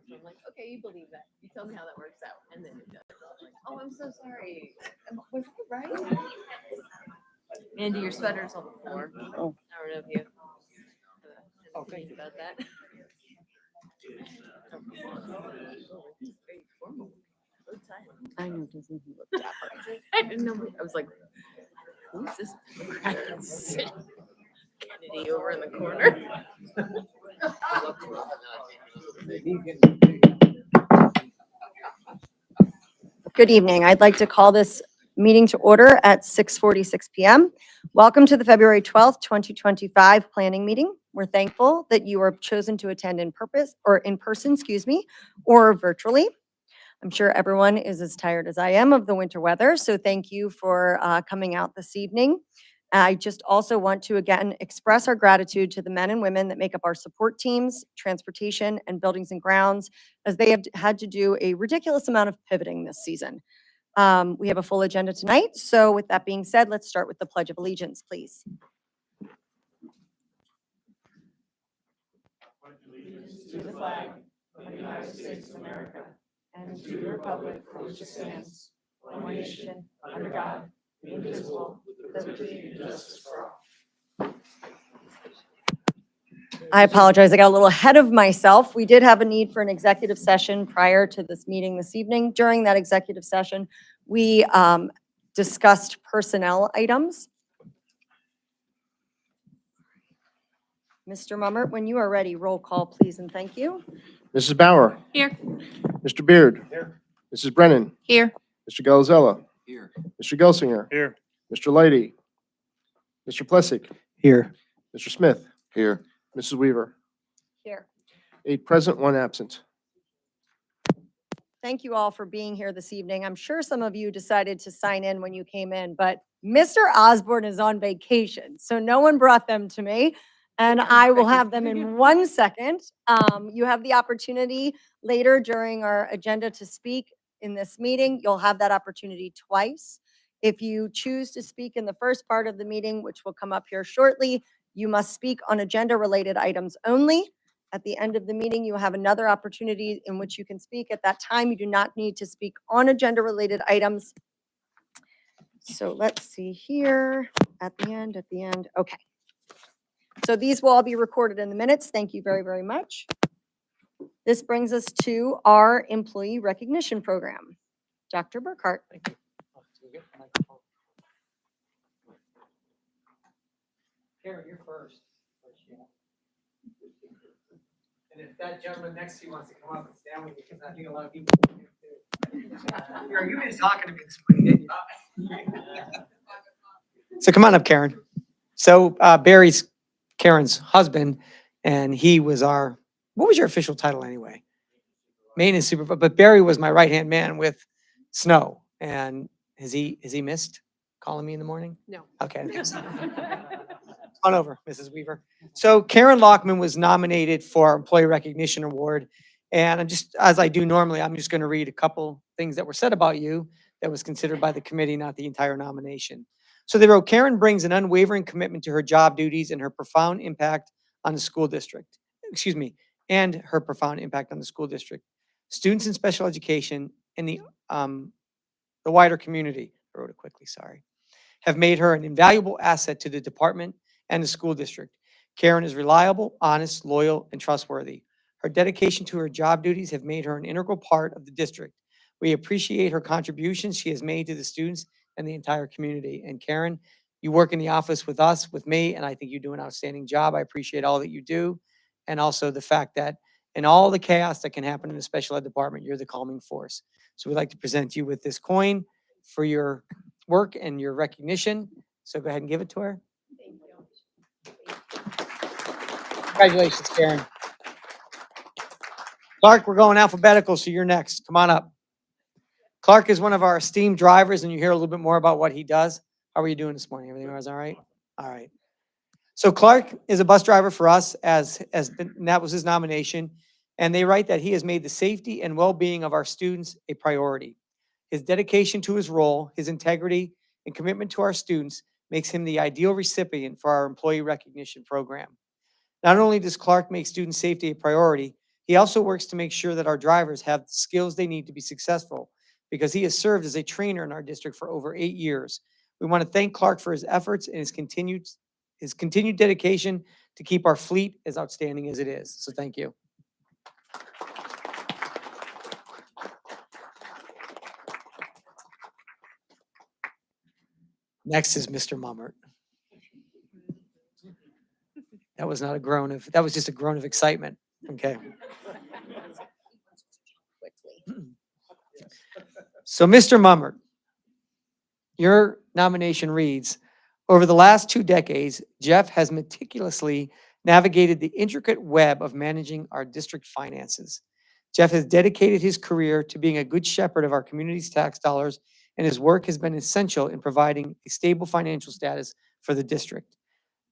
So I'm like, okay, you believe that. You tell me how that works out. And then it does. I'm like, oh, I'm so sorry. Was I right? Andy, your sweater's on the floor. Oh. I don't know if you Oh, thank you. about that. Very formal. So tight. I know, doesn't he look dapper? I didn't know. I was like, who's this Kennedy over in the corner? Good evening. I'd like to call this meeting to order at 6:46 p.m. Welcome to the February 12th, 2025 planning meeting. We're thankful that you are chosen to attend in person, or virtually. I'm sure everyone is as tired as I am of the winter weather, so thank you for coming out this evening. I just also want to again express our gratitude to the men and women that make up our support teams, transportation, and buildings and grounds, as they have had to do a ridiculous amount of pivoting this season. We have a full agenda tonight, so with that being said, let's start with the Pledge of Allegiance, please. To the flag of the United States of America and to the republic for which it stands, one nation, under God, indivisible, with liberty and justice for all. I apologize, I got a little ahead of myself. We did have a need for an executive session prior to this meeting this evening. During that executive session, we discussed personnel items. Mr. Mummert, when you are ready, roll call, please, and thank you. Mrs. Bauer. Here. Mr. Beard. Here. Mrs. Brennan. Here. Mr. Galazella. Here. Mr. Gelsinger. Here. Mr. Leidy. Mr. Plessick. Here. Mr. Smith. Here. Mrs. Weaver. Here. 8 present, 1 absent. Thank you all for being here this evening. I'm sure some of you decided to sign in when you came in, but Mr. Osborne is on vacation, so no one brought them to me, and I will have them in 1 second. You have the opportunity later during our agenda to speak in this meeting. You'll have that opportunity twice. If you choose to speak in the first part of the meeting, which will come up here shortly, you must speak on agenda-related items only. At the end of the meeting, you have another opportunity in which you can speak. At that time, you do not need to speak on agenda-related items. So let's see here, at the end, okay. So these will all be recorded in the minutes. Thank you very, very much. This brings us to our employee recognition program. Dr. Burkhart. Thank you. Karen, you're first. And if that gentleman next to you wants to come up and stand with you, because I think a lot of people. You were just talking to me this morning, didn't you? So come on up, Karen. So Barry's Karen's husband, and he was what was your official title anyway? Maintenance supervisor, but Barry was my right-hand man with Snow. And has he missed calling me in the morning? No. Okay. On over, Mrs. Weaver. So Karen Lockman was nominated for our Employee Recognition Award. And as I do normally, I'm just going to read a couple things that were said about you that was considered by the committee, not the entire nomination. So they wrote, Karen brings an unwavering commitment to her job duties and her profound impact on the school district. And her profound impact on the school district, students in special education, and the wider community. I wrote it quickly, sorry. Have made her an invaluable asset to the department and the school district. Karen is reliable, honest, loyal, and trustworthy. Her dedication to her job duties have made her an integral part of the district. We appreciate her contributions she has made to the students and the entire community. And Karen, you work in the office with us, with me, and I think you do an outstanding job. I appreciate all that you do. And also the fact that in all the chaos that can happen in the special ed department, you're the calming force. So we'd like to present you with this coin for your work and your recognition. So go ahead and give it to her. Congratulations, Karen. Clark, we're going alphabetical, so you're next. Come on up. Clark is one of our esteemed drivers, and you hear a little bit more about what he does. How are you doing this morning? Everything was all right? All right. So Clark is a bus driver for us, and that was his nomination. And they write that he has made the safety and well-being of our students a priority. His dedication to his role, his integrity, and commitment to our students makes him the ideal recipient for our employee recognition program. Not only does Clark make student safety a priority, He also works to make sure that our drivers have the skills they need to be successful because he has served as a trainer in our district for over 8 years. We want to thank Clark for his efforts and his continued dedication to keep our fleet as outstanding as it is. So thank you. Next is Mr. Mummert. That was not a groan of, that was just a groan of excitement. Okay. So Mr. Mummert, your nomination reads, over the last 2 decades, Jeff has meticulously navigated the intricate web of managing our district finances. Jeff has dedicated his career to being a good shepherd of our community's tax dollars, and his work has been essential in providing a stable financial status for the district.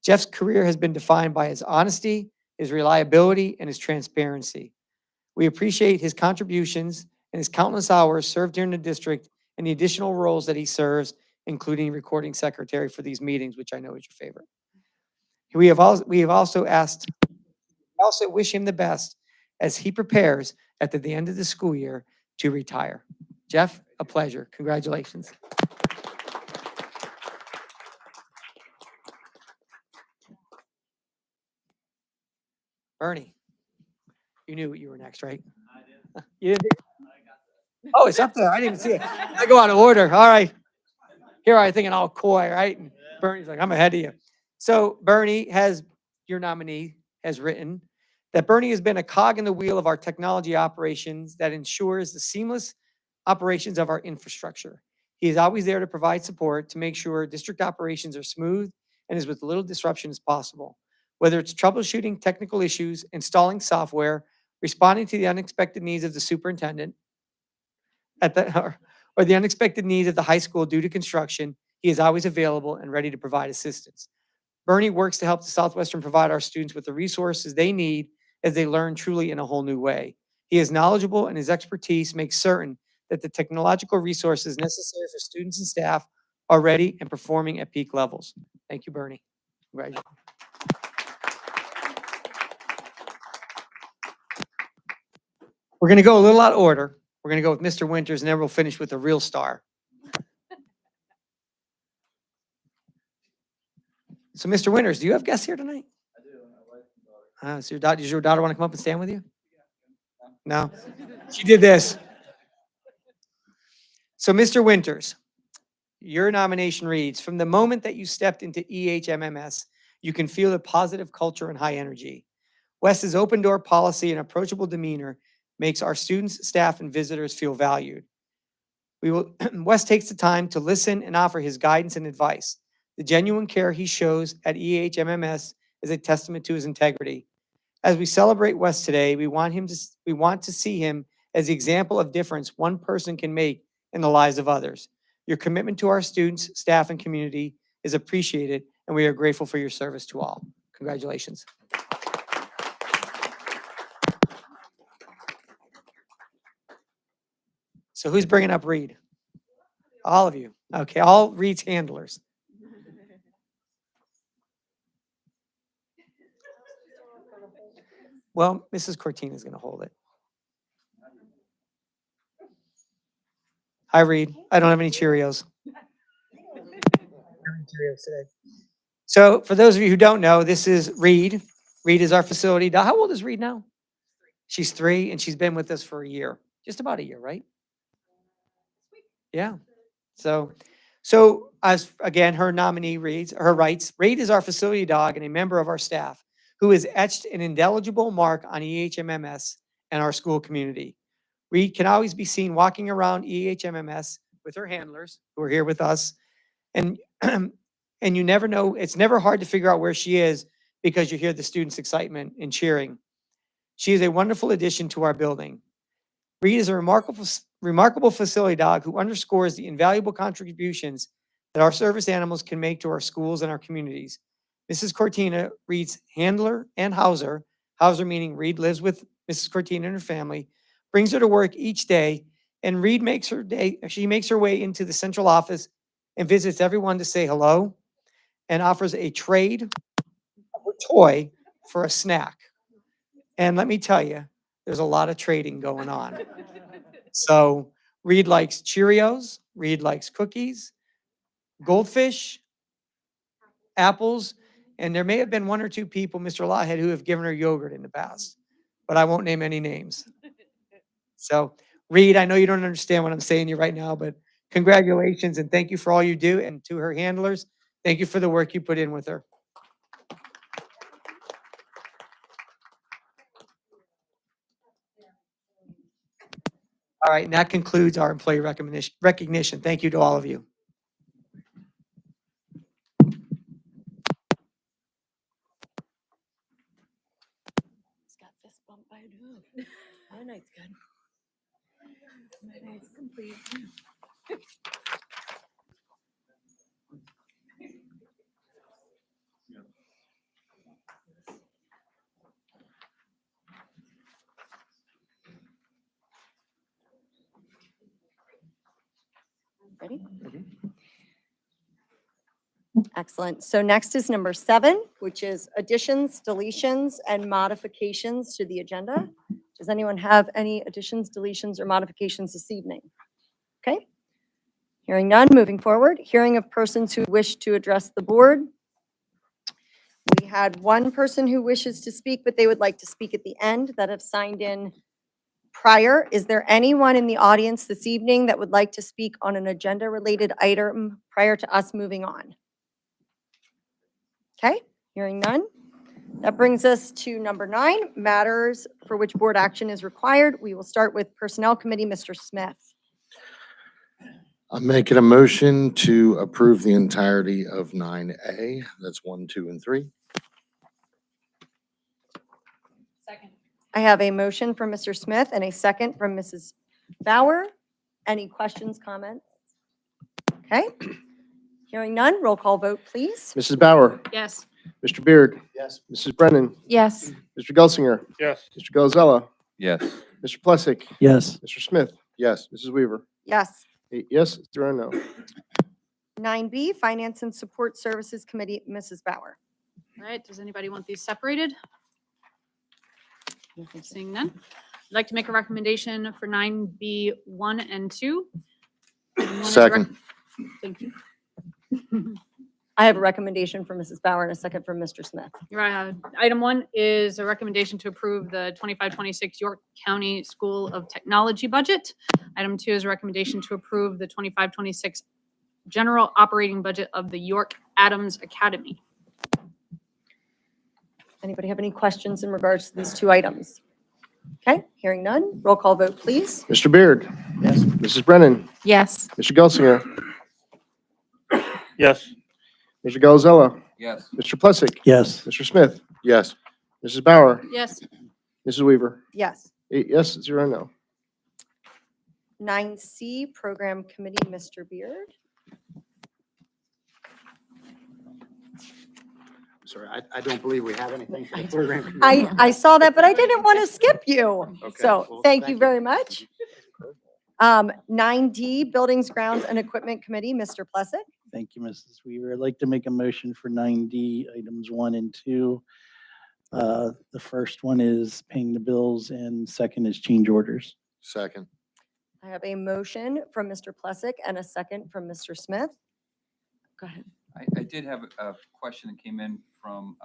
Jeff's career has been defined by his honesty, his reliability, and his transparency. We appreciate his contributions and his countless hours served here in the district and the additional roles that he serves, including recording secretary for these meetings, which I know is your favorite. We also wish him the best as he prepares at the end of the school year to retire. Jeff, a pleasure. Congratulations. Bernie, you knew you were next, right? I did. You did? Oh, it's up there. I didn't even see it. I go out of order. All right. Here I thinking all coy, right? And Bernie's like, I'm ahead of you. So Bernie your nominee has written that Bernie has been a cog in the wheel of our technology operations that ensures the seamless operations of our infrastructure. He is always there to provide support to make sure district operations are smooth and as with little disruption as possible. Whether it's troubleshooting technical issues, installing software, responding to the unexpected needs of the superintendent, or the unexpected needs of the high school due to construction, he is always available and ready to provide assistance. Bernie works to help the Southwestern provide our students with the resources they need as they learn truly in a whole new way. He is knowledgeable, and his expertise makes certain that the technological resources necessary for students and staff are ready and performing at peak levels. Thank you, Bernie. Congratulations. We're going to go a little out of order. We're going to go with Mr. Winters, and then we'll finish with a real star. So, Mr. Winters, do you have guests here tonight? I do. My wife and daughter. So does your daughter want to come up and stand with you? No? She did this. So, Mr. Winters, your nomination reads, from the moment that you stepped into EHMMS, you can feel the positive culture and high energy. Wes's open door policy and approachable demeanor makes our students, staff, and visitors feel valued. Wes takes the time to listen and offer his guidance and advice. The genuine care he shows at EHMMS is a testament to his integrity. As we celebrate Wes today, we want to see him as the example of difference one person can make in the lives of others. Your commitment to our students, staff, and community is appreciated, and we are grateful for your service to all. Congratulations. So who's bringing up Reed? All of you. Okay, all Reed's handlers. Well, Mrs. Cortina is going to hold it. Hi, Reed. I don't have any Cheerios. So for those of you who don't know, this is Reed. Reed is our facility. How old is Reed now? She's 3, and she's been with us for a year. Just about a year, right? Yeah. So as again, her nominee writes, Reed is our facility dog and a member of our staff who has etched an indelible mark on EHMMS and our school community. Reed can always be seen walking around EHMMS with her handlers who are here with us. And, and you never know, it's never hard to figure out where she is because you hear the students' excitement and cheering. She is a wonderful addition to our building. Reed is a remarkable facility dog who underscores the invaluable contributions that our service animals can make to our schools and our communities. Mrs. Cortina, Reed's handler and houser meaning Reed lives with Mrs. Cortina and her family, brings her to work each day, and Reed makes her way into the central office and visits everyone to say hello and offers a trade of a toy for a snack. And let me tell you, there's a lot of trading going on. So Reed likes Cheerios, Reed likes cookies, goldfish, apples, and there may have been one or two people, Mr. Lawhead, who have given her yogurt in the past, but I won't name any names. So Reed, I know you don't understand what I'm saying to you right now, but congratulations and thank you for all you do. And to her handlers, thank you for the work you put in with her. All right, and that concludes our employee recognition. Thank you to all of you. Got fist bumped by a dog. My night's good. My night's complete. Ready? Excellent. So next is number 7, which is additions, deletions, and modifications to the agenda. Does anyone have any additions, deletions, or modifications this evening? Okay. Hearing none, moving forward. Hearing of persons who wish to address the board. We had one person who wishes to speak, but they would like to speak at the end that have signed in prior. Is there anyone in the audience this evening that would like to speak on an agenda-related item prior to us moving on? Okay, hearing none. That brings us to number 9, matters for which board action is required. We will start with Personnel Committee, Mr. Smith. I'm making a motion to approve the entirety of 9A. That's 1, 2, and 3. Second. I have a motion from Mr. Smith and a second from Mrs. Bauer. Any questions, comments? Okay, hearing none, roll call vote, please. Mrs. Bauer, Yes. Mr. Beard, Yes. Mrs. Brennan, Yes. Mr. Gelsinger, Yes. Mr. Gozella, Yes. Mr. Plessick, Yes. Mr. Smith, Yes. Mrs. Weaver. Yes. 8 yes, 0 no. 9B, Finance and Support Services Committee, Mrs. Bauer. All right, does anybody want these separated? Seeing none. I'd like to make a recommendation for 9B 1 and 2. Anyone is Second. Thank you. I have a recommendation from Mrs. Bauer and a second from Mr. Smith. Item 1 is a recommendation to approve the 25-26 York County School of Technology budget. Item 2 is a recommendation to approve the 25-26 general operating budget of the York Adams Academy. Anybody have any questions in regards to these 2 items? Okay, hearing none, roll call vote, please. Mr. Beard, Yes. Mrs. Brennan, Yes. Mr. Gelsinger, Yes. Mr. Gozella, Yes. Mr. Plessick, Yes. Mr. Smith, Yes. Mrs. Bauer, Yes. Mrs. Weaver. Yes. 8 yes, 0 no. 9C, Program Committee, Mr. Beard. Sorry, I don't believe we have anything for the program. committee. I saw that, but I didn't want to skip you. Okay, So well, thank you very much. 9D, Buildings, Grounds, and Equipment Committee, Mr. Plessick. Thank you, Mrs. Weaver. I'd like to make a motion for 9D, items 1 and 2. The first one is paying the bills and second is change orders. Second. I have a motion from Mr. Plessick and a second from Mr. Smith. Go ahead. I did have a question that came in from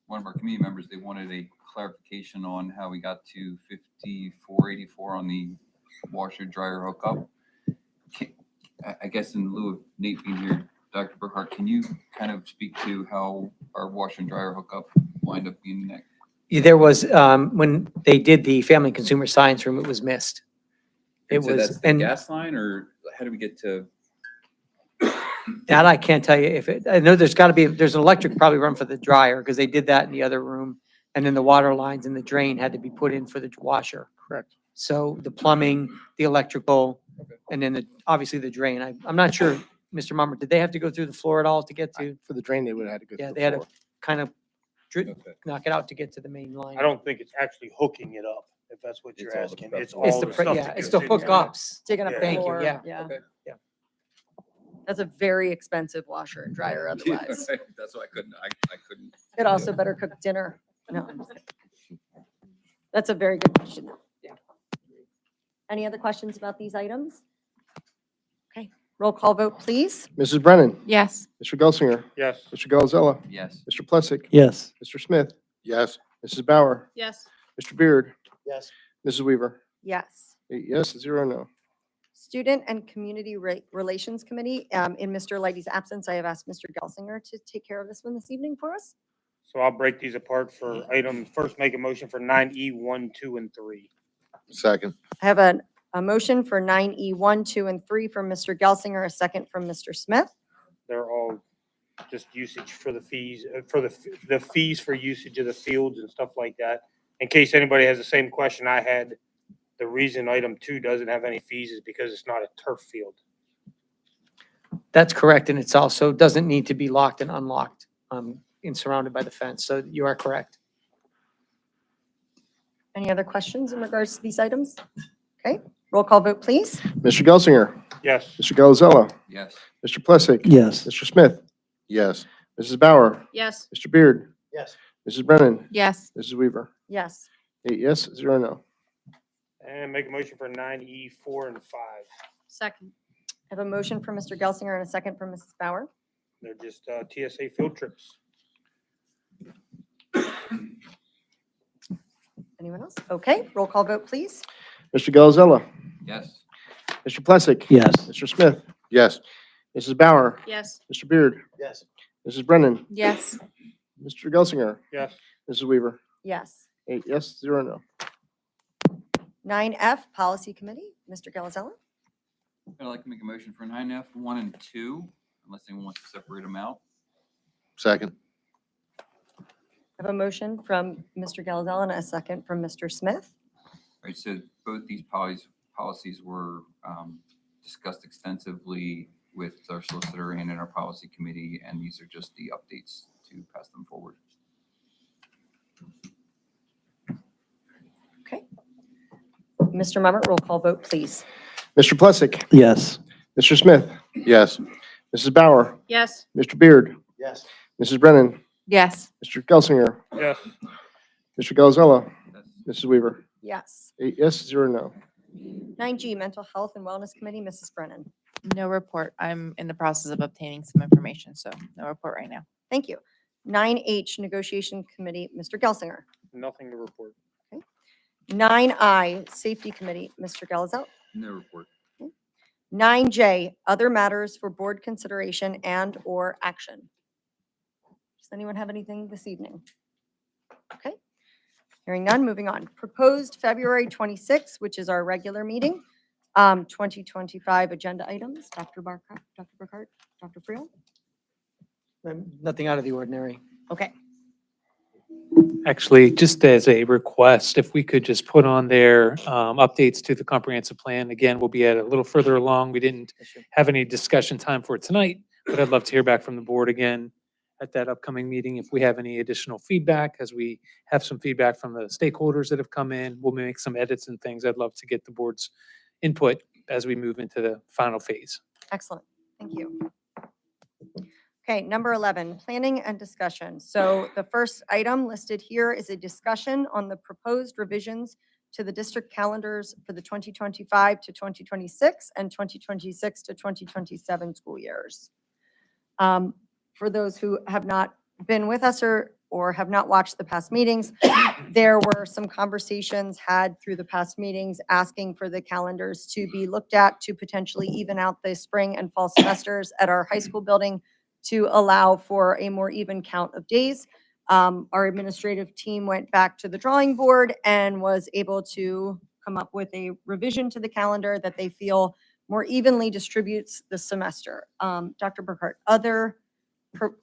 one of our committee members. They wanted a clarification on how we got to 5484 on the washer dryer hookup. I guess in lieu of Nate being here, Dr. Burkhart, can you kind of speak to how our washer and dryer hookup wind up being next? There was, when they did the Family Consumer Science Room, it was missed. It So was, that's the and gas line, or how do we get to? that I can't tell you if it, I know there's got to be, there's an electric probably run for the dryer because they did that in the other room. And then the water lines and the drain had to be put in for the washer. Correct. So the plumbing, the electrical, Okay. and then I'm not sure, Mr. Mummer, did they have to go through the floor at all to get to? For the drain, they would have had to go Yeah, through they the had to floor. kind of Okay. knock it out to get to the main line. I don't think it's actually hooking it up, if that's what you're It's all the asking. prep It's work. It's all the, the pre- stuff yeah, that it's goes the into it. hookups. Digging up the Thank you, floor. yeah. Yeah. Okay. That's a very expensive washer and dryer otherwise. That's why I couldn't. It also better cook dinner. No, I'm just kidding. That's a very good question, though. Any other questions about these items? Okay, roll call vote, please. Mrs. Brennan. Yes. Mr. Gelsinger. Yes. Mr. Galzella. Yes. Mr. Plessick. Yes. Mr. Smith. Yes. Mrs. Bauer. Yes. Mr. Beard. Yes. Mrs. Weaver. Yes. 8 yes, 0 no. Student and Community Relations Committee, in Mr. Leidy's absence, I have asked Mr. Gelsinger to take care of this one this evening for us. So I'll break these apart for items. First, make a motion for 9E, 1, 2, and 3. Second. I have a motion for 9E 1, 2, and 3 from Mr. Gelsinger, a second from Mr. Smith. They're all just usage for the fees, for the fees for usage of the fields and stuff like that. In case anybody has the same question I had, the reason item 2 doesn't have any fees is because it's not a turf field. That's correct, and it's also, doesn't need to be locked and unlocked, and surrounded by the fence, so you are correct. Any other questions in regards to these items? Okay, roll call vote, please. Mr. Gelsinger. Yes. Mr. Galzella. Yes. Mr. Plessick. Yes. Mr. Smith. Yes. Mrs. Bauer. Yes. Mr. Beard. Yes. Mrs. Brennan. Yes. Mrs. Weaver. Yes. 8 yes, 0 no. And make a motion for 9E, 4, and 5. Second. I have a motion from Mr. Gelsinger and a second from Mrs. Bauer. They're just TSA field trips. Anyone else? Okay, roll call vote, please. Mr. Galzella. Yes. Mr. Plessick. Yes. Mr. Smith. Yes. Mrs. Bauer. Yes. Mr. Beard. Yes. Mrs. Brennan. Yes. Mr. Gelsinger. Yes. Mrs. Weaver. Yes. 8 yes, 0 no. 9F Policy Committee, Mr. Galzella. I'd like to make a motion for 9F, 1 and 2, unless anyone wants to separate them out. Second. I have a motion from Mr. Galzella and a second from Mr. Smith. All right, so both these policies were discussed extensively with our solicitor and in our policy committee, and these are just the updates to pass them forward. Okay. Mr. Mummert, roll call vote, please. Mr. Plessick. Yes. Mr. Smith. Yes. Mrs. Bauer. Yes. Mr. Beard. Yes. Mrs. Brennan. Yes. Mr. Gelsinger. Yes. Mr. Galzella. That's Mrs. Weaver. Yes. 8 yes, 0 no. 9G Mental Health and Wellness Committee, Mrs. Brennan. No report. I'm in the process of obtaining some information, so no report right now. Thank you. 9H Negotiation Committee, Mr. Gelsinger. Nothing to report. 9I Safety Committee, Mr. Galzella. no report. 9J Other Matters for Board Consideration and/or Action. Does anyone have anything this evening? Okay. Hearing none, moving on. Proposed February 26th, which is our regular meeting, 2025 agenda items. Dr. Burkhart, Dr. Friel? Nothing out of the ordinary. Okay. Actually, just as a request, if we could just put on there updates to the comprehensive plan. Again, we'll be at a little further along. We didn't have any discussion time for it tonight, but I'd love to hear back from the board again at that upcoming meeting. If we have any additional feedback, as we have some feedback from the stakeholders that have come in, we'll make some edits and things. I'd love to get the board's input as we move into the final phase. Excellent. Thank you. Okay, number 11, planning and discussion. So the first item listed here is a discussion on the proposed revisions to the district calendars for the 2025 to 2026 and 2026 to 2027 school years. For those who have not been with us or have not watched the past meetings, there were some conversations had through the past meetings asking for the calendars to be looked at to potentially even out the spring and fall semesters at our high school building to allow for a more even count of days. Our administrative team went back to the drawing board and was able to come up with a revision to the calendar that they feel more evenly distributes the semester. Dr. Burkhart,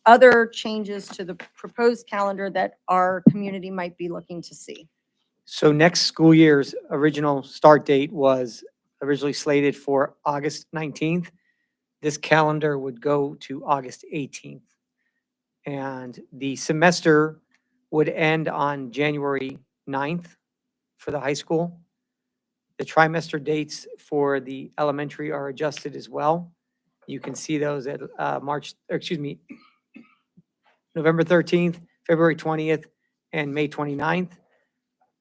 other changes to the proposed calendar that our community might be looking to see? So next school year's original start date was originally slated for August 19th. This calendar would go to August 18th. And the semester would end on January 9th for the high school. The trimester dates for the elementary are adjusted as well. You can see those at November 13th, February 20th, and May 29th.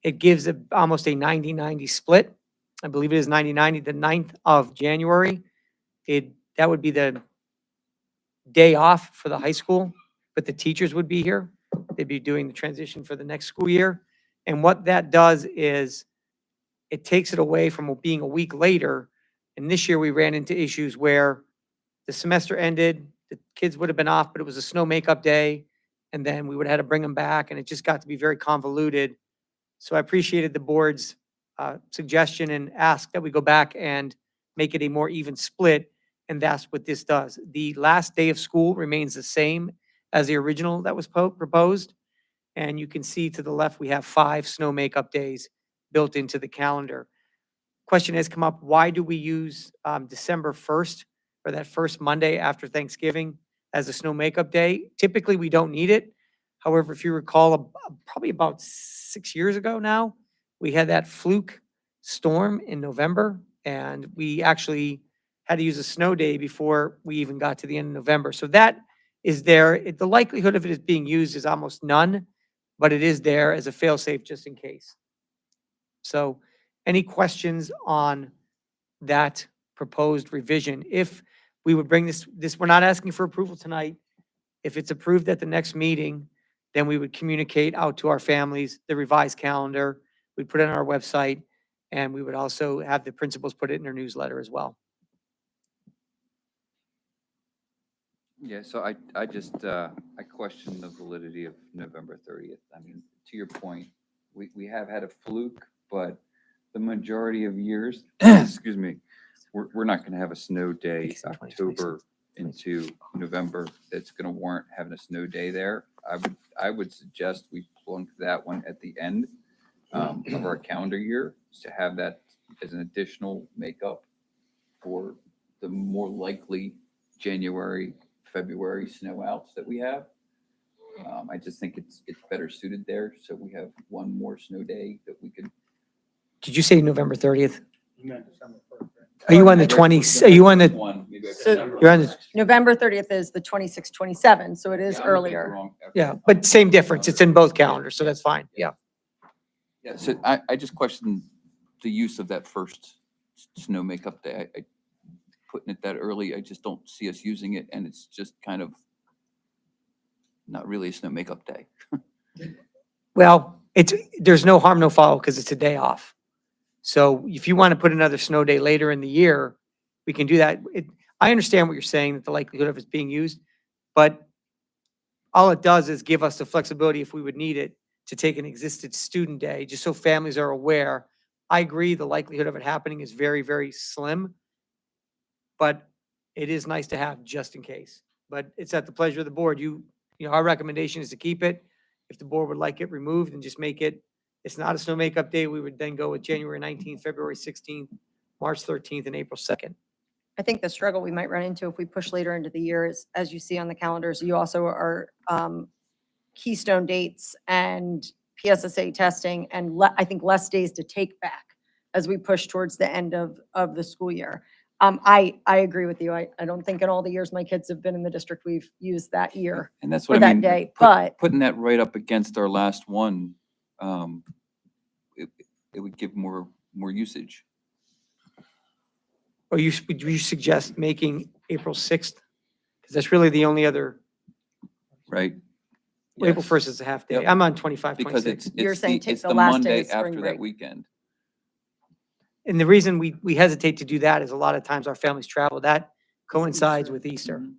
it gives almost a 90-90 split. I believe it is 90-90, the 9th of January. That would be the day off for the high school, but the teachers would be here. They'd be doing the transition for the next school year. And what that does is it takes it away from being a week later. And this year we ran into issues where the semester ended, the kids would have been off, but it was a snow makeup day. And then we would have had to bring them back, and it just got to be very convoluted. So I appreciated the board's suggestion and ask that we go back and make it a more even split. And that's what this does. The last day of school remains the same as the original that was proposed. And you can see to the left, we have 5 snow makeup days built into the calendar. Question has come up, why do we use December 1st or that first Monday after Thanksgiving as a snow makeup day? Typically, we don't need it. However, if you recall, probably about 6 years ago now, we had that fluke storm in November, and we actually had to use a snow day before we even got to the end of November. So that is there. The likelihood of it is being used is almost none, but it is there as a fail-safe just in case. So any questions on that proposed revision? If we would bring this, we're not asking for approval tonight. If it's approved at the next meeting, then we would communicate out to our families the revised calendar. We'd put it on our website, and we would also have the principals put it in their newsletter as well. Yeah, so I just, I question the validity of November 30th. I mean, to your point, we have had a fluke, but the majority of years, excuse me, we're not going to have a snow day October into November that's going to warrant having a snow day there. I would suggest we plunk that one at the end of our calendar year to have that as an additional makeup for the more likely January, February snow outs that we have. I just think it's better suited there. So we have one more snow day that we could. Did you say November 30th? You meant December 1st, right? Are you on the 20s? Are you on the, One, maybe I So- said you're on the, November 30th is the 26th, 27th, so it is Yeah, I'm looking at the earlier. wrong- okay. yeah, but same difference. It's in both calendars, so that's fine. Yeah. Yeah, so I just question the use of that first snow makeup day. I putting it that early, I just don't see us using it, and it's just kind of not really a snow makeup day. Well, there's no harm, no foul, because it's a day off. So if you want to put another snow day later in the year, we can do that. I understand what you're saying, that the likelihood of it being used, but all it does is give us the flexibility, if we would need it, to take an existing student day, just so families are aware. I agree, the likelihood of it happening is very, very slim, but it is nice to have just in case. But it's at the pleasure of the board. Our recommendation is to keep it. If the board would like it removed and just make it, it's not a snow makeup day, we would then go with January 19th, February 16th, March 13th, and April 2nd. I think the struggle we might run into if we push later into the year is, as you see on the calendars, you also are keystone dates and PSSA testing, and I think less days to take back as we push towards the end of the school year. I agree with you. I don't think in all the years my kids have been in the district, we've used that year And that's for what I that mean. day, but Putting that right up against our last one, it would give more usage. Or would you suggest making April 6th? Because that's really the only other, Right? April Yes. 1st is a half day. Yep. I'm on 25, Because 26. You're it's saying take it's the the last day Monday of spring after break. that weekend. And the reason we hesitate to do that is a lot of times our families travel. That coincides with Easter. Mhm.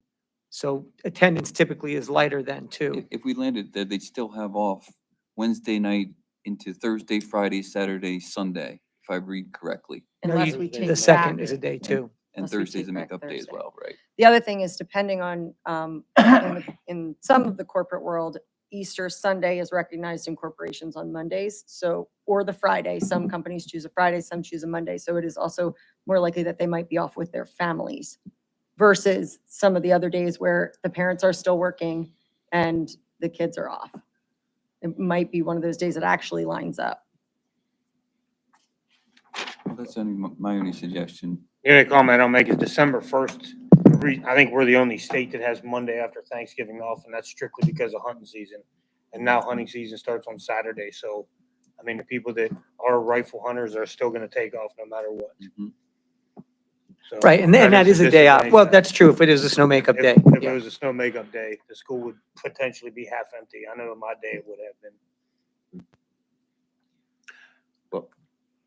So attendance typically is lighter then too. If we landed there, they'd still have off Wednesday night into Thursday, Friday, Saturday, Sunday, if I read correctly. No, unless we take The second back. is a day too. And Unless we Thursday's take a back makeup day as Thursday. well, right? The other thing is depending on, in some of the corporate world, Easter Sunday is recognized in corporations on Mondays. So, or the Friday, some companies choose a Friday, some choose a Monday. So it is also more likely that they might be off with their families versus some of the other days where the parents are still working and the kids are off. It might be one of those days that actually lines up. Well, that's only my only suggestion. The only comment I'll make is December 1st. I think we're the only state that has Monday after Thanksgiving off, and that's strictly because of hunting season. And now hunting season starts on Saturday, so I mean, the people that are rifle hunters are still gonna take off no matter what. Mhm. So Right, and that is a day off. Well, disadvantage. that's true if it is a snow makeup day. If it Yeah. was a snow makeup day, the school would potentially be half empty. I know on my day it would have been. Well,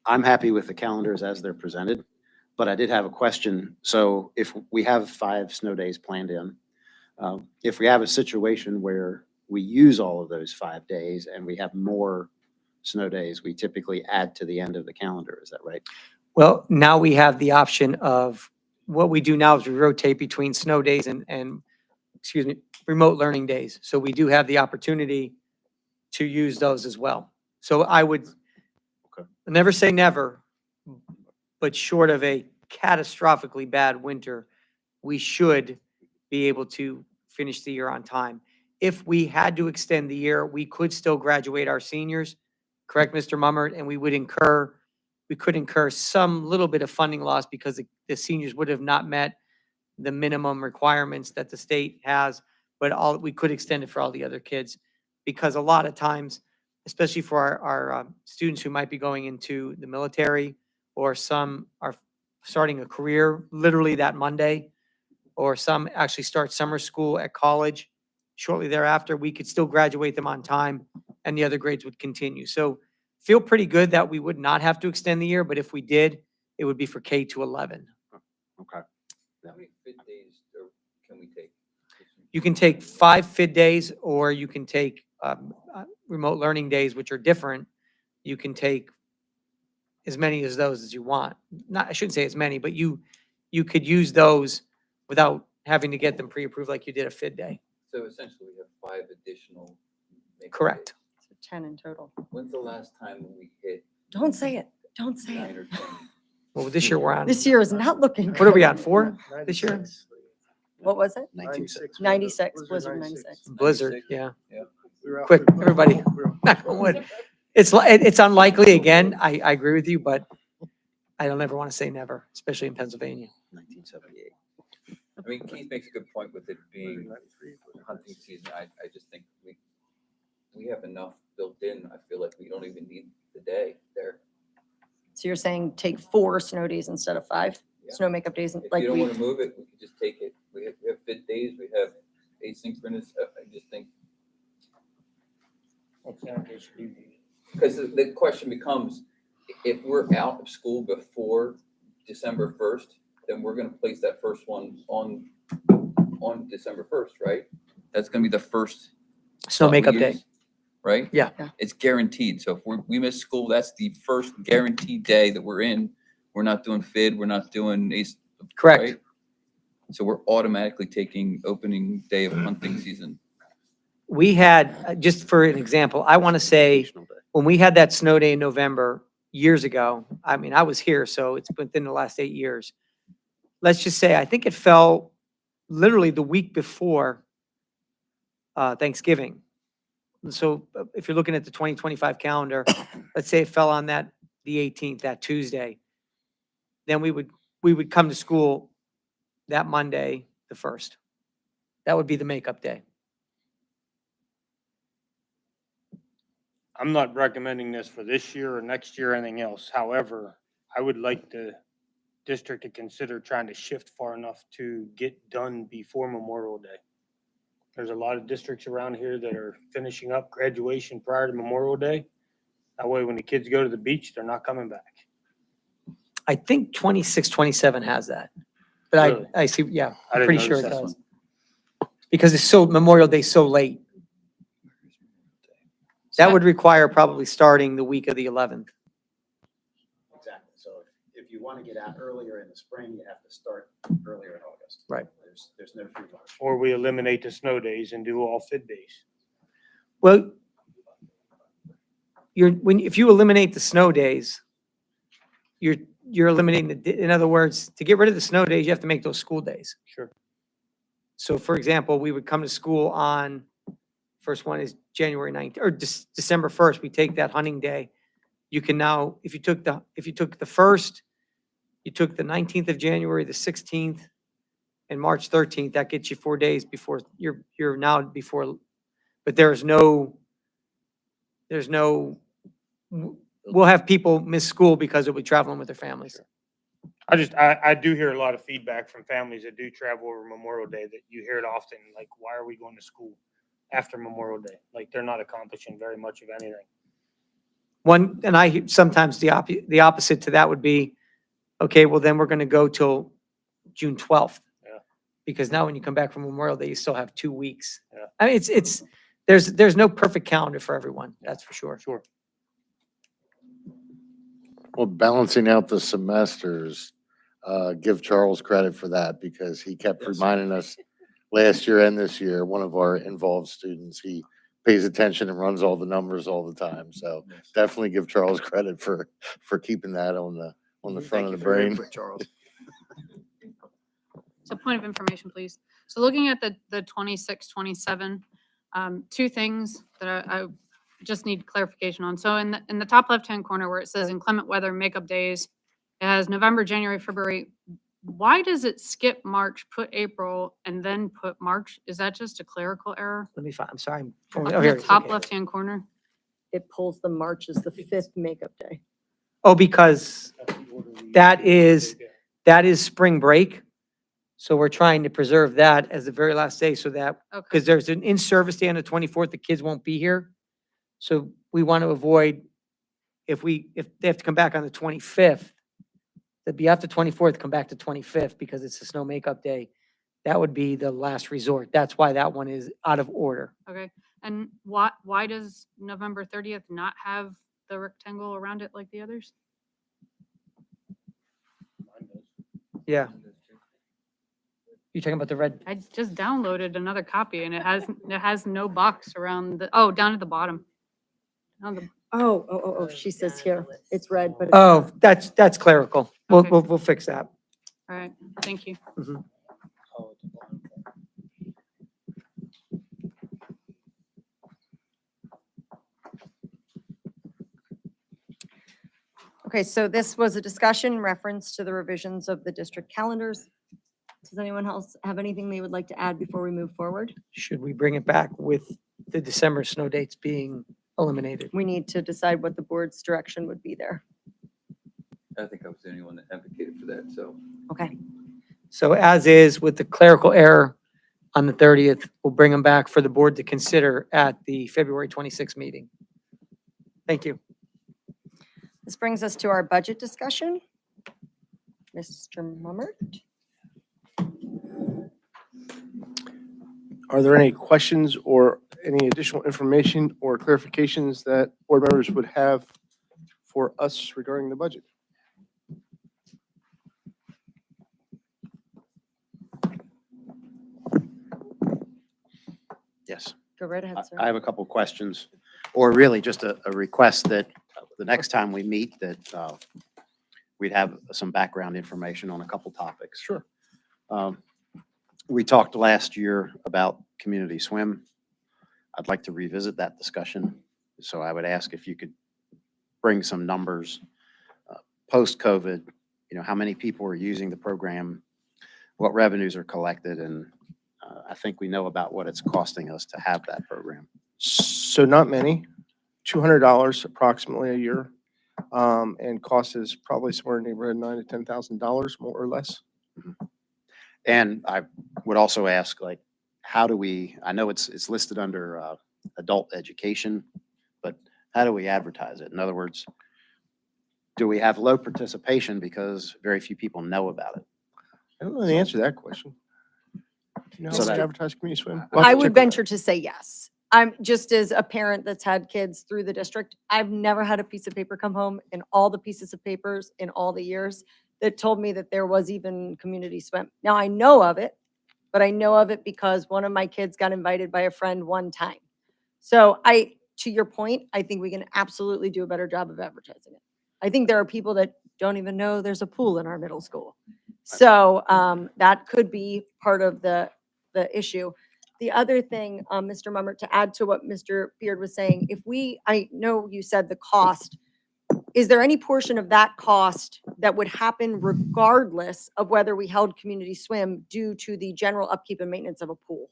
I'm happy with the calendars as they're presented, but I did have a question. So if we have 5 snow days planned in, if we have a situation where we use all of those 5 days and we have more snow days, we typically add to the end of the calendar. Is that right? Well, now we have the option of, what we do now is we rotate between snow days and, excuse me, remote learning days. So we do have the opportunity to use those as well. So I would Okay. never say never, but short of a catastrophically bad winter, we should be able to finish the year on time. If we had to extend the year, we could still graduate our seniors, correct, Mr. Mummert? And we could incur some little bit of funding loss because the seniors would have not met the minimum requirements that the state has, but we could extend it for all the other kids. Because a lot of times, especially for our students who might be going into the military, or some are starting a career literally that Monday, or some actually start summer school at college shortly thereafter, we could still graduate them on time and the other grades would continue. So feel pretty good that we would not have to extend the year, but if we did, it would be for K to 11. Okay. How many fit days can we take? You can take 5 FID days, or you can take remote learning days, which are different. You can take as many as those as you want. Not, I shouldn't say as many, but you could use those without having to get them pre-approved like you did a FID day. So essentially, we have 5 additional. makeup Correct. days. So 10 in total. When's the last time when we hit Don't say it. Don't say 9 it. or 10? Well, this year we're on, This year is not looking what are we good. on, 4 this year? What was it? 96. 96, Blizzard 96. Blizzard, yeah. We were out Quick, for- everybody. Knock on wood. It's unlikely again. I agree with you, but I don't ever want to say never, especially in Pennsylvania. 1978. I mean, Keith makes a good point with it being hunting season. I just think we have enough built in. I feel like we don't even need the day there. So you're saying take 4 snow days instead of 5? Yeah. Snow makeup days, If like you don't we, want to move it, we could just take it. We have fit days, we have asynchronous. I just think, because the question becomes, if we're out of school before December 1st, then we're going to place that first one on December 1st, right? That's going to be the first. Snow one we makeup day. use, Right? Yeah. Yeah. It's guaranteed. So if we miss school, that's the first guaranteed day that we're in. We're not doing FID, we're not doing Correct. right? So we're automatically taking opening day of hunting season. We had, just for an example, I want to say, Additional day. when we had that snow day in November years ago, I mean, I was here, so it's within the last 8 years. Let's just say, I think it fell literally the week before Thanksgiving. So if you're looking at the 2025 calendar, let's say it fell on the 18th, that Tuesday, then we would come to school that Monday, the 1st. That would be the makeup day. I'm not recommending this for this year or next year or anything else. However, I would like the district to consider trying to shift far enough to get done before Memorial Day. There's a lot of districts around here that are finishing up graduation prior to Memorial Day. That way, when the kids go to the beach, they're not coming back. I think 26, 27 has that. But Really? I see, yeah, I I'm didn't pretty sure it notice that does. Because it's so, Memorial Day's so late. That would require probably starting the week of the 11th. Exactly. So if you want to get out earlier in the spring, you have to start earlier in August. Right. There's no free lunch. Or we eliminate the snow days and do all FID days. Well, if you eliminate the snow days, you're eliminating in other words, to get rid of the snow days, you have to make those school days. Sure. So for example, we would come to school on, first one is January 9th, or December 1st, we take that hunting day. You can now, if you took the 1st, you took the 19th of January, the 16th, and March 13th, that gets you 4 days before, you're now before, but there's no we'll have people miss school because they'll be traveling with their families. I do hear a lot of feedback from families that do travel over Memorial Day, that you hear it often, like, why are we going to school after Memorial Day? Like, they're not accomplishing very much of anything. And sometimes the opposite to that would be, okay, well, then we're going to go till June 12th. Yeah. Because now when you come back from Memorial Day, you still have 2 weeks. Yeah. I mean, there's no perfect calendar for everyone, that's for sure. Sure. Well, balancing out the semesters, give Charles credit for that because he kept reminding us last year and this year, one of our involved students, he pays attention and runs all the numbers all the time. So definitely give Charles credit for keeping that on the front of the brain. Charles. So point of information, please. So looking at the 26, 27, two things that I just need clarification on. So in the top left-hand corner where it says inclement weather makeup days, it has November, January, February. Why does it skip March, put April, and then put March? Is that just a clerical error? Let me find, I'm sorry. On Oh, here the it is, top okay. left-hand corner? It pulls the March as the 5th makeup day. Oh, because that is spring break. So we're trying to preserve that as the very last day so that, Okay, because there's an in-service day on the 24th, the kids won't be here. So we want to avoid, if they have to come back on the 25th, they'd be after 24th, come back to 25th because it's a snow makeup day. That would be the last resort. That's why that one is out of order. okay. And why does November 30th not have the rectangle around it like the others? Yeah. You're talking about the red? I just downloaded another copy and it has no box around down at the bottom. On the, Oh, she says here, it's red, but it's Oh, that's clerical. Okay. We'll fix that. all right, thank you. Okay, so this was a discussion reference to the revisions of the district calendars. Does anyone else have anything they would like to add before we move forward? Should we bring it back with the December snow dates being eliminated? We need to decide what the board's direction would be there. I think I was the only one that advocated for that, so. Okay, So as is with the clerical error on the 30th, we'll bring them back for the board to consider at the February 26th meeting. Thank you. this brings us to our budget discussion. Mr. Mummert? Are there any questions or any additional information or clarifications that board members would have for us regarding the budget? Yes. Go right ahead, sir. I have a couple questions, or really just a request that the next time we meet, that we'd have some background information on a couple topics. Sure. We talked last year about community swim. I'd like to revisit that discussion. So I would ask if you could bring some numbers, post-COVID, how many people are using the program, what revenues are collected, and I think we know about what it's costing us to have that program. So not many, $200 approximately a year. And cost is probably somewhere in the neighborhood of $9,000 to $10,000, more or less. And I would also ask, like, how do we, I know it's listed under adult education, but how do we advertise it? In other words, do we have low participation because very few people know about it? I don't know the answer to that question. Do you know So how to that- advertise community swim? We'll have I to would check with venture that. to say yes. I'm just as a parent that's had kids through the district, I've never had a piece of paper come home in all the pieces of papers in all the years that told me that there was even community swim. Now I know of it, but I know of it because one of my kids got invited by a friend one time. So to your point, I think we can absolutely do a better job of advertising it. I think there are people that don't even know there's a pool in our middle school. So that could be part of the issue. The other thing, Mr. Mummert, to add to what Mr. Beard was saying, I know you said the cost, is there any portion of that cost that would happen regardless of whether we held community swim due to the general upkeep and maintenance of a pool?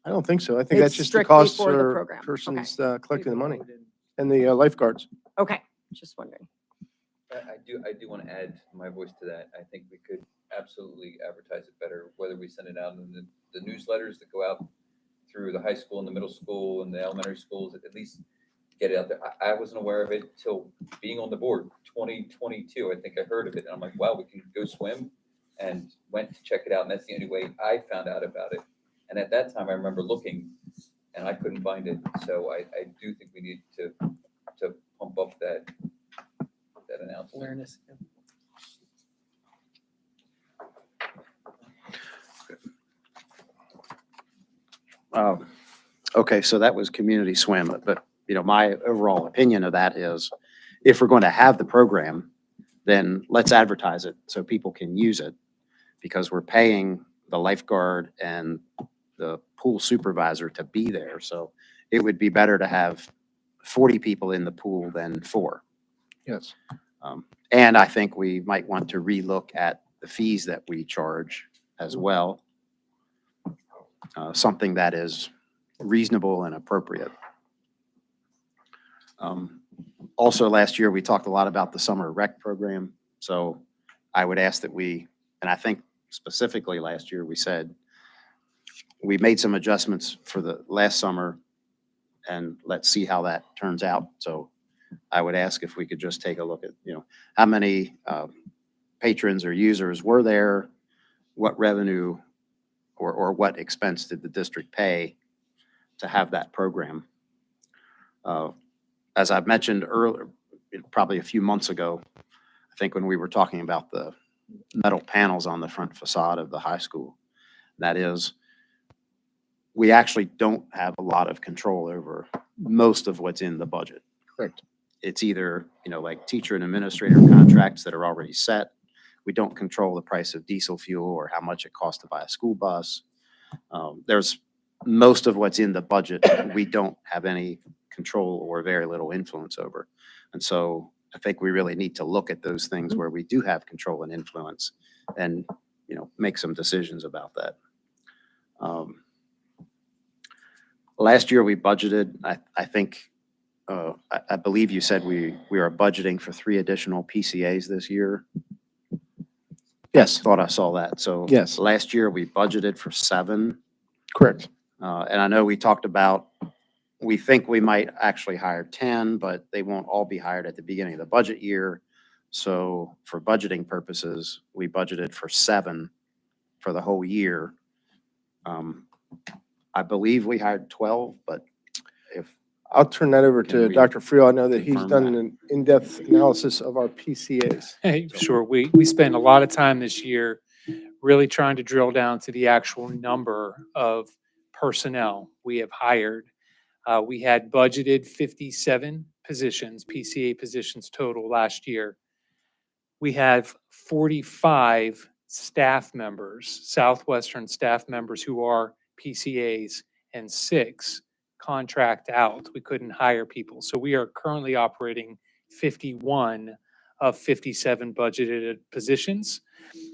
I don't think so. I think that's It's just the strictly costs for the for program. Okay. persons collecting the money and the lifeguards. Okay, Just wondering. I do want to add my voice to that. I think we could absolutely advertise it better, whether we send it out in the newsletters that go out through the high school and the middle school and the elementary schools, at least get it out there. I wasn't aware of it till being on the board, 2022. I think I heard of it and I'm like, wow, we can go swim, and went to check it out. And that's the only way I found out about it. And at that time, I remember looking and I couldn't find it. So I do think we need to pump up that announcement. Awareness. Okay, so that was community swim, but my overall opinion of that is if we're going to have the program, then let's advertise it so people can use it, because we're paying the lifeguard and the pool supervisor to be there. So it would be better to have 40 people in the pool than 4. Yes. And I think we might want to relook at the fees that we charge as well. Something that is reasonable and appropriate. Also, last year, we talked a lot about the summer rec program. So I would ask that and I think specifically last year, we said we made some adjustments for the last summer, and let's see how that turns out. So I would ask if we could just take a look at, how many patrons or users were there, what revenue or what expense did the district pay to have that program. As I've mentioned earlier, probably a few months ago, I think when we were talking about the metal panels on the front facade of the high school, that is, we actually don't have a lot of control over most of what's in the budget. Correct. It's either, like teacher and administrator contracts that are already set. We don't control the price of diesel fuel or how much it costs to buy a school bus. There's most of what's in the budget we don't have any control or very little influence over. And so I think we really need to look at those things where we do have control and influence and, make some decisions about that. Last year we budgeted, I think, I believe you said we are budgeting for 3 additional PCAs this year. Yes. Thought I saw that. So Yes. last year we budgeted for 7. Correct. And I know we talked about, we think we might actually hire 10, but they won't all be hired at the beginning of the budget year. So for budgeting purposes, we budgeted for 7 for the whole year. I believe we hired 12, but if, I'll turn that over Can to we Dr. Friel. I know that he's confirm done that? an in-depth analysis of our PCAs. Hey, sure. We spent a lot of time this year really trying to drill down to the actual number of personnel we have hired. We had budgeted 57 positions, PCA positions total last year. We have 45 staff members, Southwestern staff members who are PCAs, and 6 contract out. We couldn't hire people. So we are currently operating 51 of 57 budgeted positions.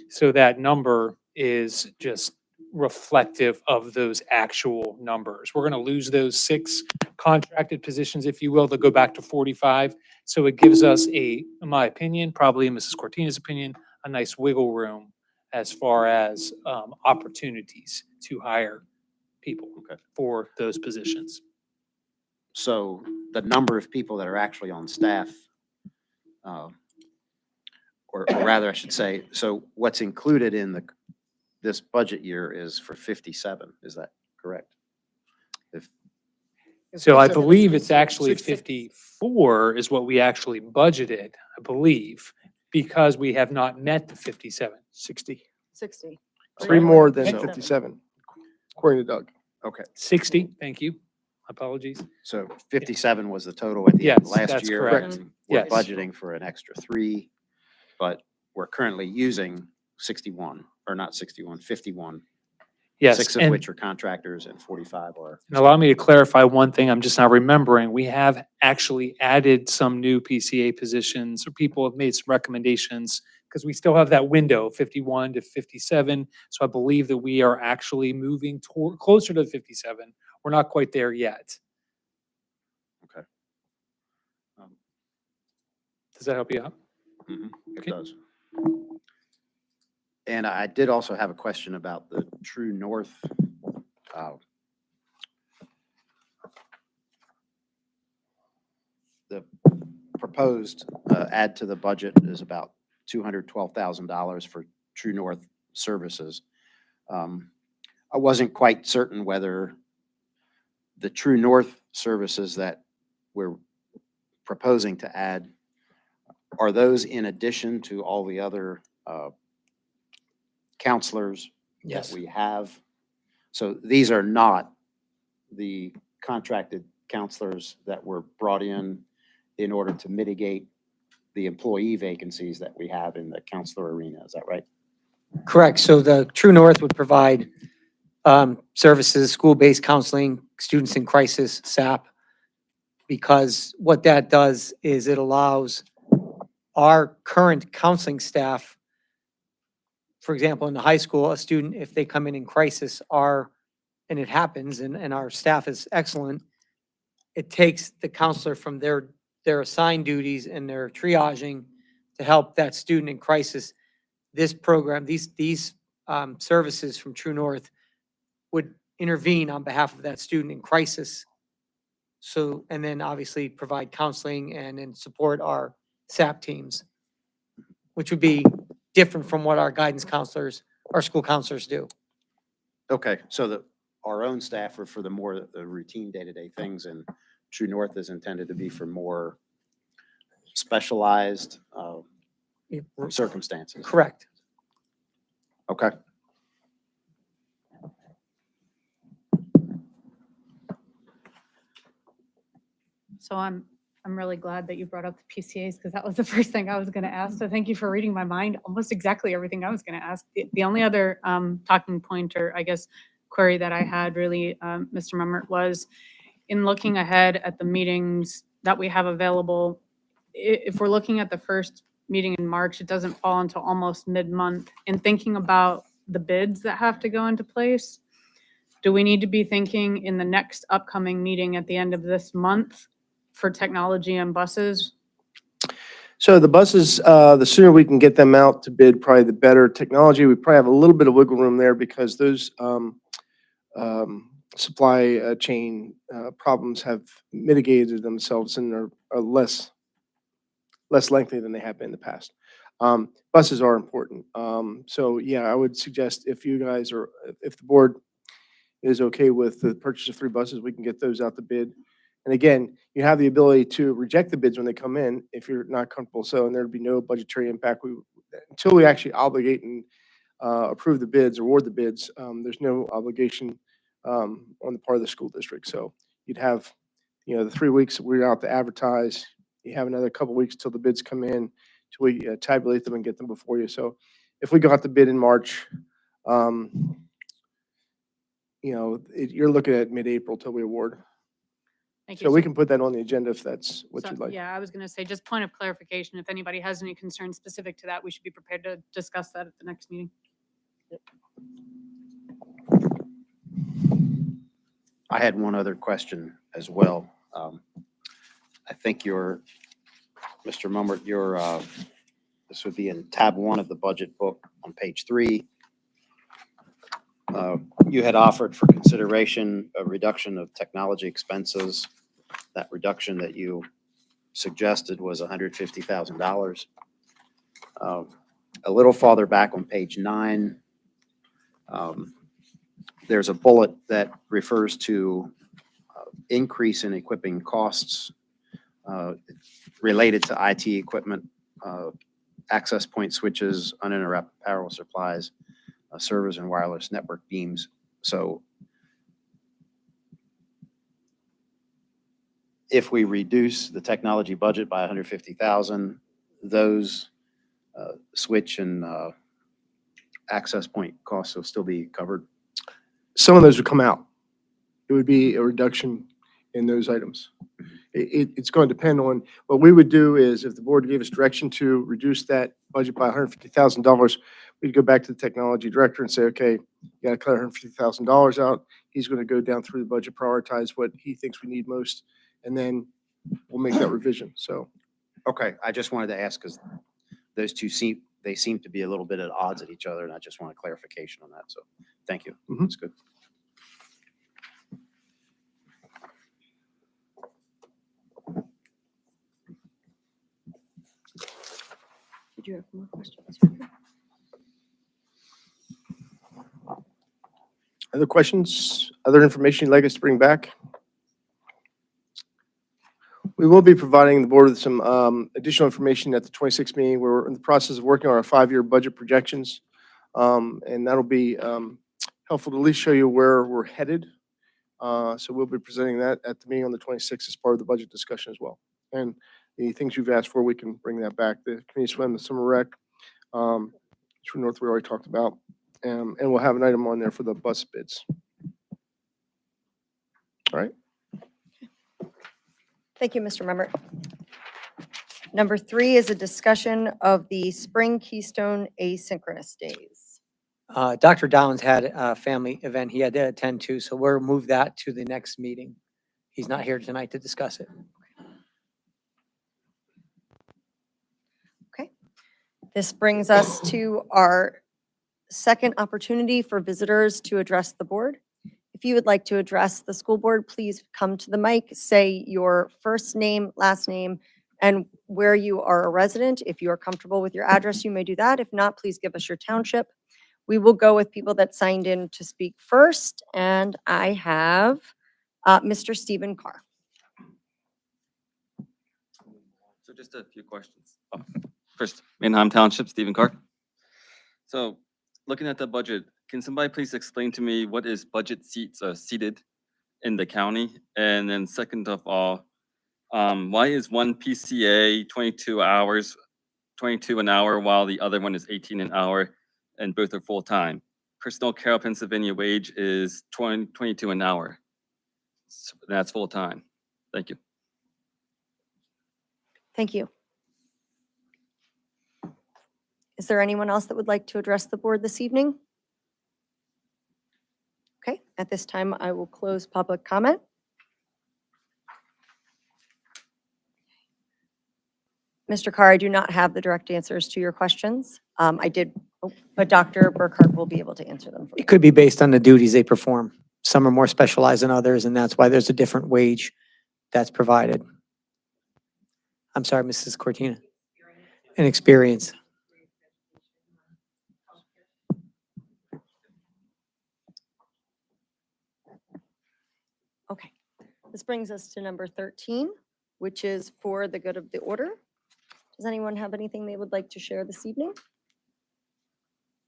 So that number is just reflective of those actual numbers. We're going to lose those 6 contracted positions, if you will. They'll go back to 45. So it gives us in my opinion, probably in Mrs. Cortina's opinion, a nice wiggle room as far as opportunities to hire people for those positions. so the number of people that are actually on staff, or rather I should say, so what's included in this budget year is for 57. Is that correct? So I believe it's actually 54 is what we actually budgeted, I believe, because we have not met the 57. 60. 60. 3 more than Okay. 57, according to Doug. Okay, 60, thank you. Apologies. so 57 was the total at the end of Yes, last that's year. correct. and We're Yes. budgeting for an extra 3, but we're currently using 61, or not 61, 51. Yes, 6 of and which are contractors and 45 are. and allow me to clarify one thing I'm just now remembering. We have actually added some new PCA positions, or people have made some recommendations, because we still have that window, 51 to 57. So I believe that we are actually moving toward closer to 57. We're not quite there yet. Okay. Does that help you out? It Okay. does. And I did also have a question about the True North. uh, The proposed add to the budget is about $212,000 for True North services. I wasn't quite certain whether the True North services that we're proposing to add, are those in addition to all the other counselors that Yes. we have? So these are not the contracted counselors that were brought in order to mitigate the employee vacancies that we have in the counselor arena. Is that right? Correct. So the True North would provide services, school-based counseling, students in crisis, SAP, because what that does is it allows our current counseling staff, for example, in the high school, a student, if they come in crisis, and it happens, and our staff is excellent, it takes the counselor from their assigned duties and their triaging to help that student in crisis. This program, these services from True North would intervene on behalf of that student in crisis. So, and then obviously provide counseling and then support our SAP teams, which would be different from what our guidance counselors, our school counselors do. Okay, so our own staff are for the more the routine day-to-day things, and True North is intended to be for more specialized circumstances. Correct. Okay. So I'm really glad that you brought up the PCAs because that was the first thing I was going to ask. So thank you for reading my mind, almost exactly everything I was going to ask. The only other talking point, or I guess query that I had really, Mr. Mummert, was in looking ahead at the meetings that we have available. If we're looking at the first meeting in March, it doesn't fall until almost mid-month. In thinking about the bids that have to go into place, do we need to be thinking in the next upcoming meeting at the end of this month for technology and buses? So the buses, the sooner we can get them out to bid, probably the better. Technology, we probably have a little bit of wiggle room there because those supply chain problems have mitigated themselves and are less lengthy than they have been in the past. Buses are important. So yeah, I would suggest if you guys are, if the board is okay with the purchase of 3 buses, we can get those out to bid. And again, you have the ability to reject the bids when they come in if you're not comfortable. So, and there'd be no budgetary impact. Until we actually obligate and approve the bids, award the bids, there's no obligation on the part of the school district. So you'd have, the 3 weeks that we're out to advertise. You have another couple weeks till the bids come in, till we tabulate them and get them before you. So if we got the bid in March, you're looking at mid-April till we award. Thank you. So we can put that on the agenda if that's what So, you'd like. yeah, I was going to say, just point of clarification, if anybody has any concerns specific to that, we should be prepared to discuss that at the next meeting. I had one other question as well. I think Mr. Mummert, this would be in tab 1 of the budget book on page 3. You had offered for consideration a reduction of technology expenses. That reduction that you suggested was $150,000. A little farther back on page 9, there's a bullet that refers to increase in equipping costs related to IT equipment, access point switches, uninterrupted power supplies, servers and wireless network beams. So if we reduce the technology budget by 150,000, those switch and access point costs will still be covered. Some of those would come out. It would be a reduction in those items. It's going to depend on, what we would do is if the board gave us direction to reduce that budget by $150,000, we'd go back to the technology director and say, okay, you got to cut $150,000 out. He's going to go down through the budget, prioritize what he thinks we need most, and then we'll make that revision. So Okay, I just wanted to ask because those two they seem to be a little bit at odds at each other, and I just want a clarification on that. So, thank you. Mhm. That's good. Did you have more questions? Other questions, other information you'd like us to bring back? We will be providing the board with some additional information at the 26th meeting. We're in the process of working on our 5-year budget projections. And that'll be helpful to at least show you where we're headed. So we'll be presenting that at the meeting on the 26th as part of the budget discussion as well. And the things you've asked for, we can bring that back. The community swim, the summer rec, True North we already talked about. And we'll have an item on there for the bus bids. All right. Thank you, Mr. Member. Number 3 is a discussion of the Spring Keystone Asynchronous Days. Dr. Downs had a family event he had to attend to, so we'll move that to the next meeting. He's not here tonight to discuss it. Okay. This brings us to our second opportunity for visitors to address the board. If you would like to address the school board, please come to the mic, say your first name, last name, and where you are a resident. If you are comfortable with your address, you may do that. If not, please give us your township. We will go with people that signed in to speak first, and I have Mr. Stephen Carr. So just a few questions. First, Manheim Township, Stephen Carr. So looking at the budget, can somebody please explain to me what is budget seats seated in the county? And then second of all, why is one PCA 22 hours, 22 an hour, while the other one is 18 an hour, and both are full-time? Personal Care Pennsylvania wage is 22 an hour. So that's full-time. Thank you. Thank you. Is there anyone else that would like to address the board this evening? Okay, at this time, I will close public comment. Mr. Carr, I do not have the direct answers to your questions. But Dr. Burkhart will be able to answer them for you. It could be based on the duties they perform. Some are more specialized than others, and that's why there's a different wage that's provided. I'm sorry, Mrs. Cortina. And experience. Okay, this brings us to number 13, which is for the good of the order. Does anyone have anything they would like to share this evening?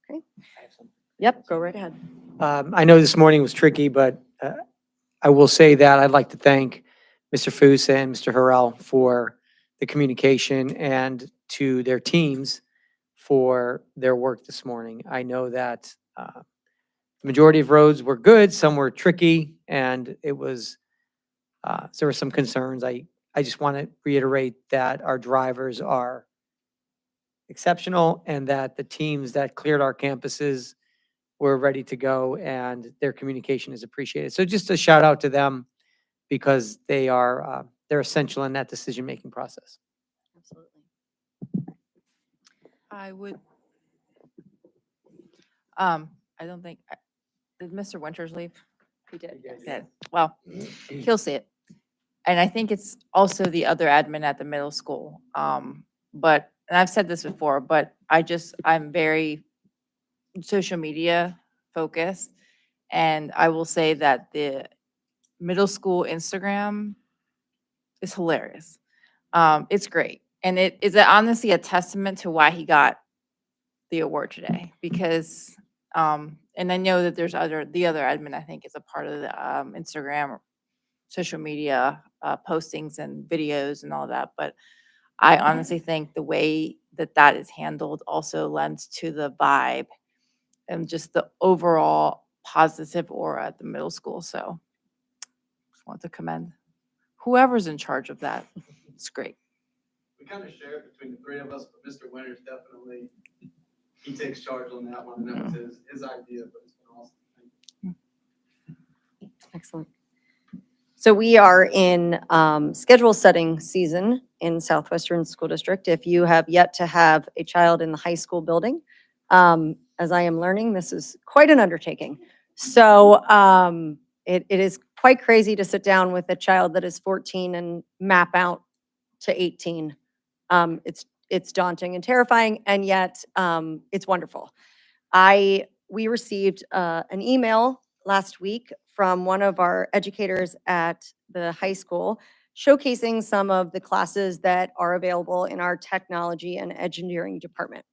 Okay. Yep, go right ahead. I know this morning was tricky, but I will say that I'd like to thank Mr. Foose and Mr. Harrell for the communication and to their teams for their work this morning. I know that the majority of roads were good, some were tricky, and it was, there were some concerns. I just want to reiterate that our drivers are exceptional and that the teams that cleared our campuses were ready to go and their communication is appreciated. So just a shout out to them because they are, they're essential in that decision-making process. Absolutely. I would. I don't think, did Mr. Winters leave? He did. Yes. Did. Well, he'll see it. And I think it's also the other admin at the middle school. But, and I've said this before, but I'm very social media focused. And I will say that the middle school Instagram is hilarious. It's great. And it is honestly a testament to why he got the award today because, and I know that there's the other admin I think is a part of the Instagram social media postings and videos and all that. But I honestly think the way that that is handled also lends to the vibe and just the overall positive aura at the middle school. So just want to commend whoever's in charge of that. It's great. We kind of share it between the three of us, but Mr. Winters definitely, he takes charge on that one, and that was his idea, but it's been awesome. Thank you. Excellent. So we are in schedule setting season in Southwestern School District. If you have yet to have a child in the high school building, as I am learning, this is quite an undertaking. So it is quite crazy to sit down with a child that is 14 and map out to 18. It's daunting and terrifying, and yet it's wonderful. We received an email last week from one of our educators at the high school showcasing some of the classes that are available in our technology and engineering department.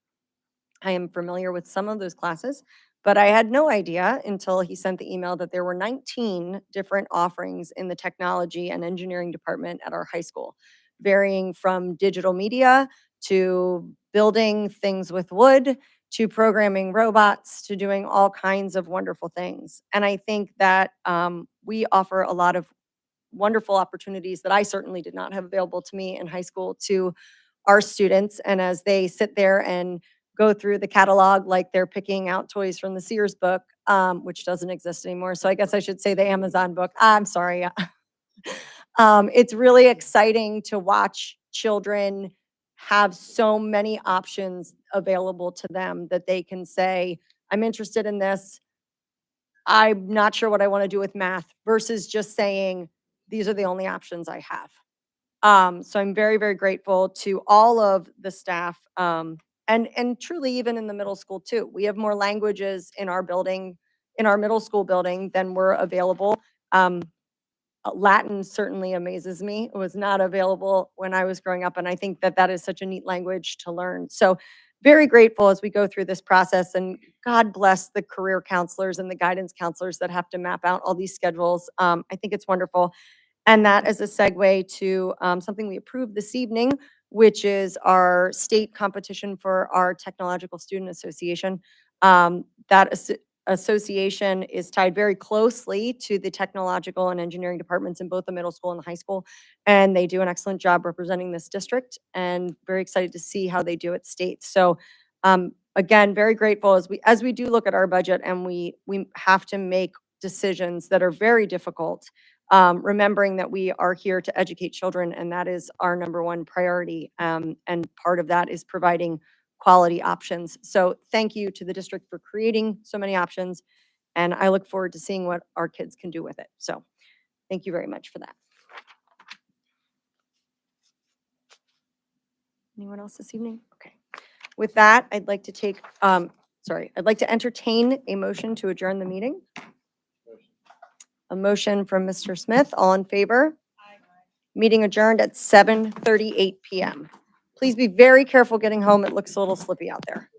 I am familiar with some of those classes, but I had no idea until he sent the email that there were 19 different offerings in the technology and engineering department at our high school, varying from digital media to building things with wood to programming robots to doing all kinds of wonderful things. And I think that we offer a lot of wonderful opportunities that I certainly did not have available to me in high school to our students. And as they sit there and go through the catalog like they're picking out toys from the Sears book, which doesn't exist anymore. So I guess I should say the Amazon book. I'm sorry. It's really exciting to watch children have so many options available to them that they can say, I'm interested in this. I'm not sure what I want to do with math versus just saying, these are the only options I have. So I'm very, very grateful to all of the staff, and truly even in the middle school too. We have more languages in our building, in our middle school building than were available. Latin certainly amazes me. It was not available when I was growing up, and I think that that is such a neat language to learn. So very grateful as we go through this process, and God bless the career counselors and the guidance counselors that have to map out all these schedules. I think it's wonderful. And that is a segue to something we approved this evening, which is our state competition for our Technological Student Association. That association is tied very closely to the technological and engineering departments in both the middle school and the high school. And they do an excellent job representing this district, and very excited to see how they do at state. So again, very grateful as we do look at our budget and we have to make decisions that are very difficult. Remembering that we are here to educate children, and that is our number one priority. And part of that is providing quality options. So thank you to the district for creating so many options, and I look forward to seeing what our kids can do with it. So thank you very much for that. Anyone else this evening? Okay. With that, I'd like to entertain a motion to adjourn the meeting. A motion from Mr. Smith. All in favor? Meeting adjourned at 7:38 PM. Please be very careful getting home. It looks a little slippy out there.